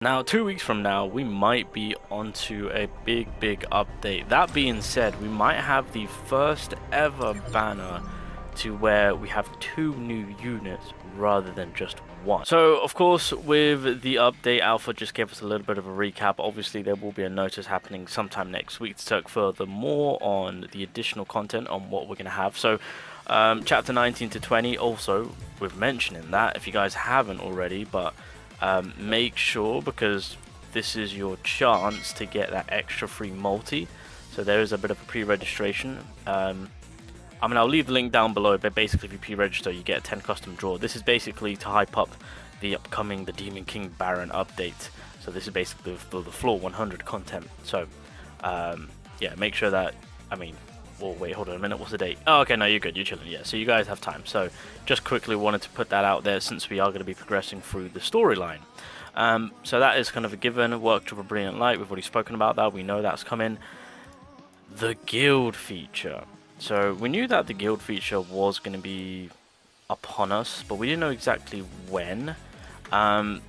Now, 2 weeks from now, we might be onto a big update. That being said, we might have the first ever banner to where we have 2 new units rather than just 1. So, of course, with the update, Alpha just gave us a little bit of a recap. Obviously, there will be a notice happening sometime next week to talk further more on the additional content on what we're going to have. So, chapter 19 to 20, also, with mentioning that, if you guys haven't already, but make sure, because this is your chance to get that extra free multi. So there is a bit of a pre-registration. I mean, I'll leave the link down below, but basically if you pre-register, you get a 10 custom draw. This is basically to hype up the upcoming The Demon King Baron update. So this is basically the floor 100 content. So yeah, make sure that, I mean, oh wait, hold on a minute, what's the date? Oh, okay, no, you're good, you're chilling. Yeah, so you guys have time. So just quickly wanted to put that out there since we are going to be progressing through the storyline. So that is kind of a given. Worked with a brilliant light. We've already spoken about that. We know that's coming. The guild feature. So we knew that the guild feature was going to be upon us, but we didn't know exactly when. I'm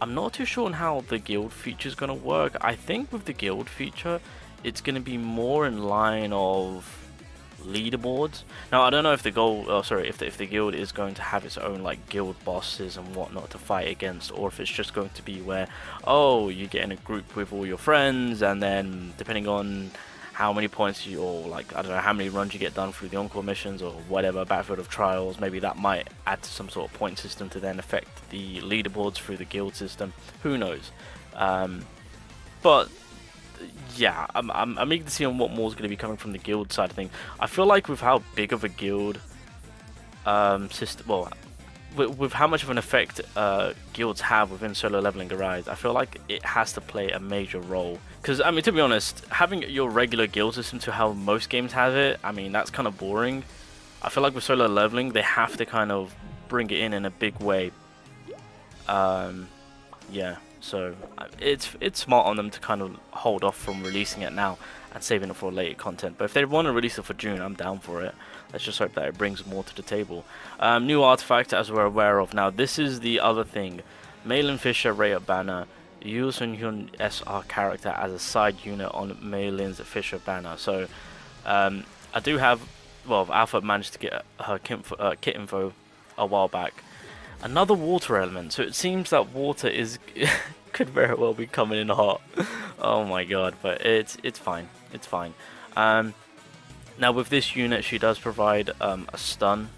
not too sure on how the guild feature is going to work. I think with the guild feature, it's going to be more in line of leaderboards. Now, I don't know if the goal, if the guild is going to have its own like guild bosses and whatnot to fight against, or if it's just going to be where, oh, you get in a group with all your friends, and then depending on how many points you, or like, I don't know, how many runs you get done through the encore missions or whatever, Battlefield of Trials, maybe that might add to some sort of point system to then affect the leaderboards through the guild system. Who knows? But yeah, I'm eager to see on what more is going to be coming from the guild side of things. I feel like with how big of a guild system, well, with how much of an effect guilds have within solo leveling Arise, I feel like it has to play a major role. Because, I mean, to be honest, having your regular guild system to how most games have it, I mean, that's kind of boring. I feel like with solo leveling, they have to kind of bring it in a big way. Yeah. So it's smart on them to kind of hold off from releasing it now and saving it for later content. But if they want to release it for June, I'm down for it. Let's just hope that it brings more to the table. New artifact, as we're aware of. Now, this is the other thing. Malin Fisher Raya banner. Use Hyun SR character as a side unit on Malin's Fisher banner. So I do have, well, Alpha managed to get her kit info a while back. Another water element, so it seems that water is could very well be coming in hot. Oh my god, but it's fine, it's fine. Now with this unit, she does provide a stun,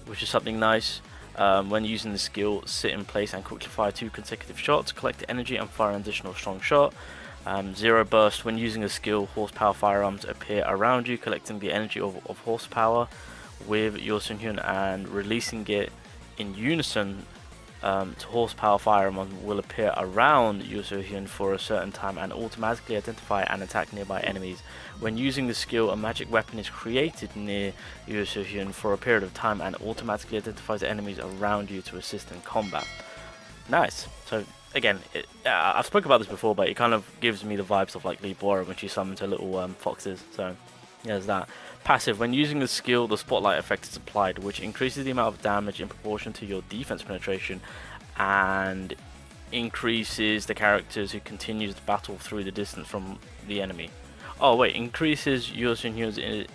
which is something nice. When using the skill, sit in place and quickly fire 2 consecutive shots, collect energy and fire an additional strong shot. Zero burst, when using a skill, horsepower firearms appear around you, collecting the energy of horsepower with your Sunhyun and releasing it in unison to horsepower firearms will appear around Yusuhyun for a certain time and automatically identify and attack nearby enemies. When using the skill, a magic weapon is created near Yusuhyun for a period of time and automatically identifies enemies around you to assist in combat. Nice. So again, I've spoken about this before, but it kind of gives me the vibes of like Lee Bora when she summons her little foxes. So there's that. Passive, when using the skill, the spotlight effect is applied, which increases the amount of damage in proportion to your defense penetration and increases the characters who continues the battle through the distance from the enemy. Oh wait, increases your in.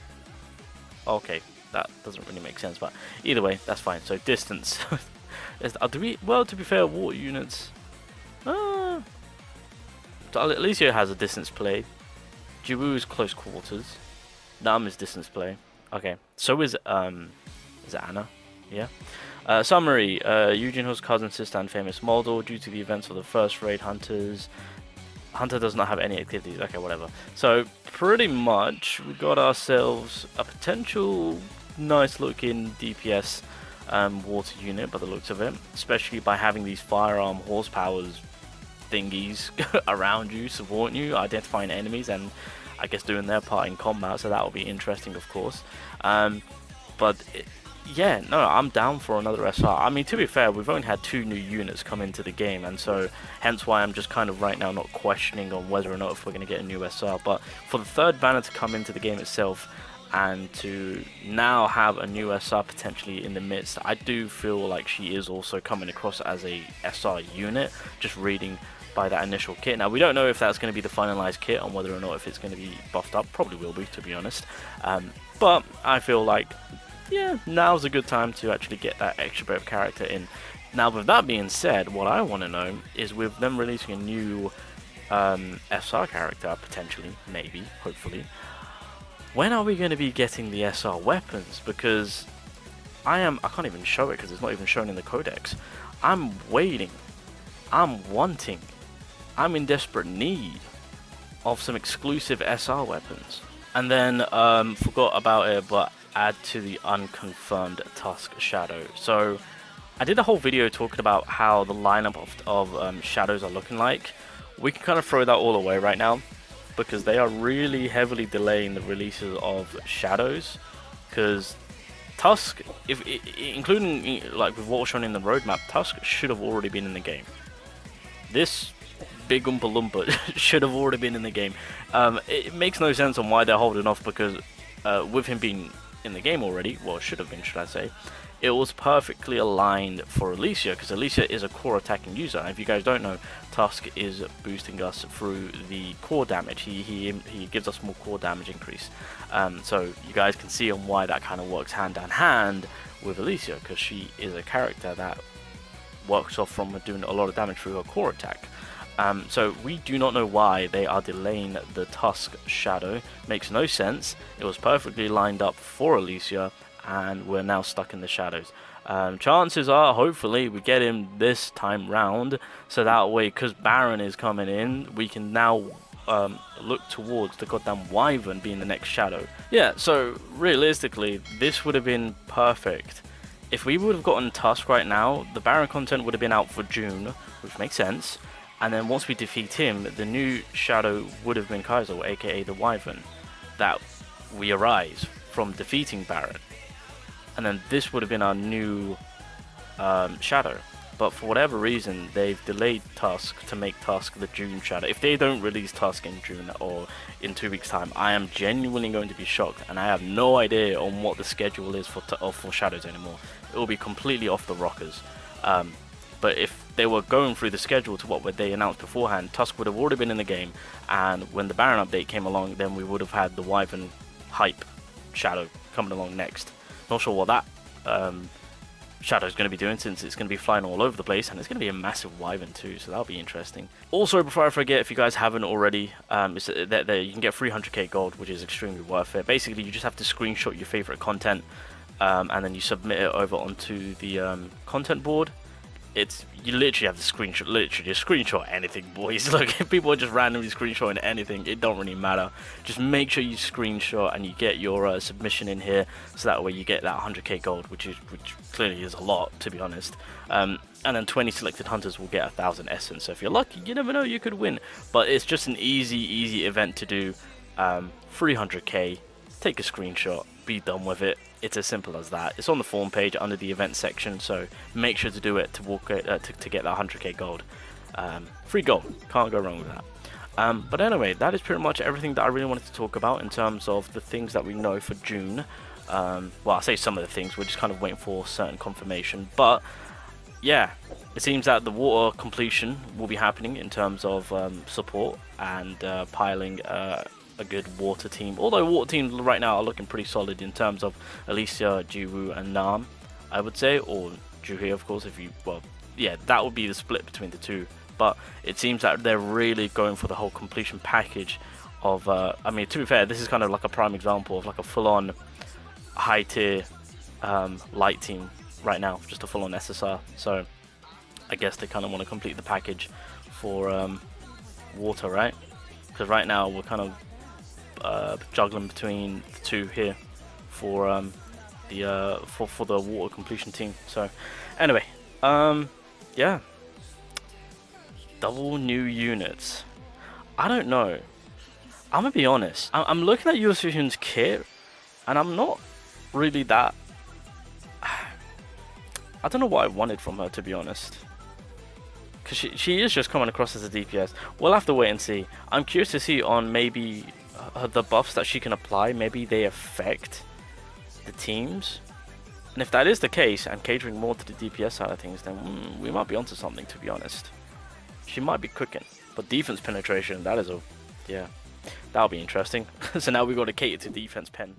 Okay, that doesn't really make sense, but either way, that's fine. So distance. Well, to be fair, water units. So Alicia has a distance play. Jiwoo is close quarters. Nam is distance play. Okay, so is it Anna? Yeah. Summary: Eugene Ho's cousin, sister, and famous model. Due to the events of the first raid, Hunter does not have any activities. Okay, whatever. So pretty much we got ourselves a potential nice-looking DPS water unit by the looks of it, especially by having these firearm horsepower thingies around you, supporting you, identifying enemies, and I guess doing their part in combat, so that will be interesting, of course. Yeah, no, I'm down for another SR. I mean, to be fair, we've only had 2 new units come into the game, and so hence why I'm just kind of right now not questioning on whether or not if we're going to get a new SR. But for the 3rd banner to come into the game itself, and to now have a new SR potentially in the midst, I do feel like she is also coming across as a SR unit, just reading by that initial kit. Now we don't know if that's going to be the finalized kit on whether or not if it's going to be buffed up. Probably will be, to be honest, but I feel like, yeah, now's a good time to actually get that extra bit of character in. Now with that being said, what I want to know is, with them releasing a new SR character, potentially, maybe, hopefully, when are we going to be getting the SR weapons? Because I can't even show it because it's not even shown in the codex. I'm waiting, I'm wanting, I'm in desperate need of some exclusive SR weapons. And then, forgot about it, but add to the unconfirmed Tusk Shadow. So I did a whole video talking about how the lineup of shadows are looking like. We can kind of throw that all away right now, because they are really heavily delaying the releases of shadows. Because Tusk, including like with what was shown in the roadmap, Tusk should have already been in the game. This big Oompa Loompa should have already been in the game. It makes no sense on why they're holding off, because with him being in the game already, well, should have been, should I say, it was perfectly aligned for Alicia, because Alicia is a core attacking user. And if you guys don't know, Tusk is boosting us through the core damage. He gives us more core damage increase. So you guys can see on why that kind of works hand in hand with Alicia, because she is a character that works off from doing a lot of damage through her core attack. So we do not know why they are delaying the Tusk Shadow. Makes no sense. It was perfectly lined up for Alicia, and we're now stuck in the shadows. Chances are, hopefully, we get him this time round, so that way, because Baron is coming in, we can now look towards the goddamn Wyvern being the next shadow. Yeah, so realistically, this would have been perfect. If we would have gotten Tusk right now, the Baron content would have been out for June, which makes sense. And then once we defeat him, the new shadow would have been Kaizo, aka the Wyvern, that we arise from defeating Baron. And then this would have been our new shadow. But for whatever reason, they've delayed Tusk to make Tusk the June shadow. If they don't release Tusk in June or in 2 weeks' time, I am genuinely going to be shocked. And I have no idea on what the schedule is for shadows anymore. It will be completely off the rockers. But if they were going through the schedule to what they announced beforehand, Tusk would have already been in the game. And when the Baron update came along, then we would have had the Wyvern hype shadow coming along next. Not sure what that shadow is going to be doing, since it's going to be flying all over the place, and it's going to be a massive Wyvern too, so that'll be interesting. Also, before I forget, if you guys haven't already, you can get 300k gold, which is extremely worth it. Basically, you just have to screenshot your favorite content, and then you submit it over onto the content board. You literally have to screenshot anything, boys. Look, if people are just randomly screenshotting anything, it don't really matter. Just make sure you screenshot and you get your submission in here, so that way you get that 100k gold, which clearly is a lot, to be honest. And then 20 selected hunters will get 1000 essence. So if you're lucky, you never know, you could win. But it's just an easy event to do. 300k, take a screenshot, be done with it. It's as simple as that. It's on the forum page under the event section, so make sure to do it to get that 100k gold. Free gold, can't go wrong with that. But anyway, that is pretty much everything that I really wanted to talk about in terms of the things that we know for June. Well, I say some of the things, we're just kind of waiting for certain confirmation. But yeah, it seems that the water completion will be happening in terms of support and piling a good water team. Although water teams right now are looking pretty solid in terms of Alicia, Jiwoo and Nam, I would say, or Juhei, of course, yeah, that would be the split between the two. But it seems that they're really going for the whole completion package of, I mean, to be fair, this is kind of like a prime example of like a full-on high tier light team right now, just a full-on SSR. So I guess they kind of want to complete the package for water, right? Because right now we're kind of juggling between the two here for the water completion team. So anyway, yeah, double new units. I don't know, I'm gonna be honest, I'm looking at US Vision's kit and I'm not really that, I don't know what I wanted from her, to be honest, because she is just coming across as a DPS. We'll have to wait and see. I'm curious to see on maybe the buffs that she can apply, maybe they affect the teams. And if that is the case, and catering more to the DPS side of things, then we might be onto something, to be honest. She might be cooking. But defense penetration, that is a... yeah, that'll be interesting. So now we've got to cater to defense pen.